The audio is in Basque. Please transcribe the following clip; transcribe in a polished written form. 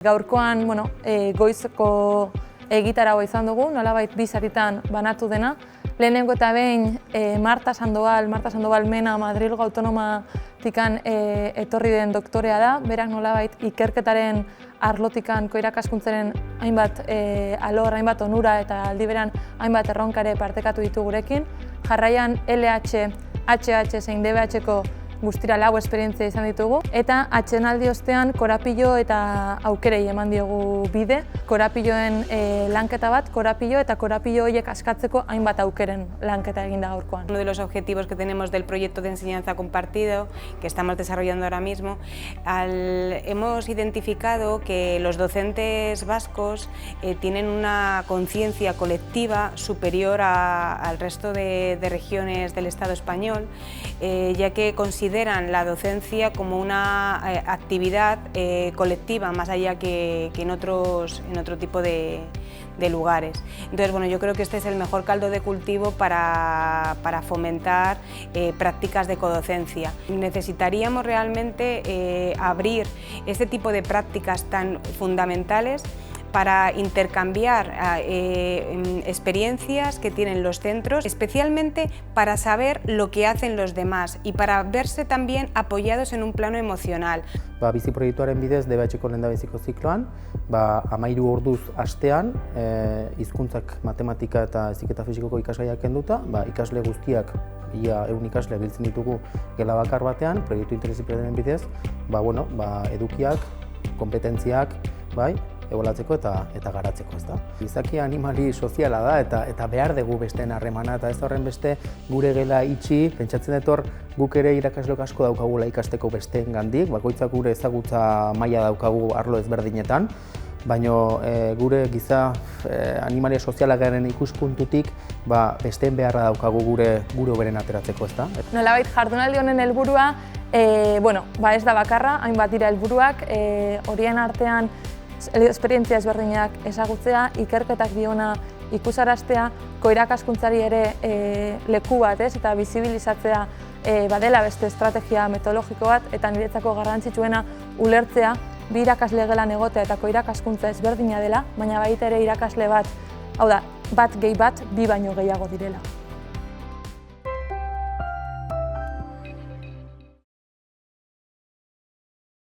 Gaurkoan, goizeko egitaragoa izan dugu, nolabait bi saritan banatu dena. Lehenengo eta behin Marta Sandoval Mena Madrilgo Autonomatikan etorri den doktorea da, berak nolabait ikerketaren arlotikan koirakaskuntzaren hainbat alor, hainbat onura eta aldi beran hainbat erronkare partekatu ditu gurekin. Jarraian LH, HH zein DBH-ko guztira lau esperientzia izan ditugu, eta atsedenaldi ostean korapilo eta aukerei eman diogu bide. Korapilloen lanketa bat, korapilo eta korapilo horiek askatzeko hainbat aukeren lanketa egin da gaurkoan. Uno de los objetivos que tenemos del proyecto de enseñanza compartido, que estamos desarrollando ahora mismo, hemos identificado que los docentes vascos tienen una conciencia colectiva superior al resto de regiones del Estado español, ya que consideran la docencia como una actividad colectiva, más allá que en otro tipo de lugares. Entonces, bueno, yo creo que este es el mejor caldo de cultivo para fomentar prácticas de codocencia. Necesitaríamos realmente abrir este tipo de prácticas tan fundamentales para intercambiar experiencias que tienen los centros, especialmente para saber lo que hacen los demás y para verse también apoyados en un plano emocional. Bizi proiektuaren bidez, DBH-ko lehendabiziko zikloan, 13 orduz astean, hizkuntzak, matematika eta heziketa fisikoko ikasgaiak kenduta, ikasle guztiak, ia 100 ikasle biltzen ditugu gela bakar batean, proiektu interdisziplinaren bidez, edukiak, kompetentziak, ebaluatzeko eta garatzeko, ezta. Gizakia animali soziala da eta behar dugu besteen harremana, eta ez horren beste gure gela itxi, pentsatzen dut hor guk ere irakasleok asko daukagula ikasteko besteengandik, bakoitzak gure ezagutza maila daukagu arlo ezberdinetan, baina gure giza animalia soziala garen ikuspuntutik besteen beharra daukagu gure beren ateratzeko, ezta. Nolabait jardunaldi honen helburua, ez da bakarra, hainbat dira helburuak, horien artean esperientzia ezberdinak ezagutzea, ikerketak diona ikusaraztea, koirakaskuntzari ere leku bat eta bizibilizatzea badela beste estrategia metodologiko bat, eta niretzako garrantzitsuena ulertzea bi irakasle gelan egotea eta koirakaskuntza ezberdina dela, baina baita ere irakasle bat, hau da, bat gehi bat, bi baino gehiago direla.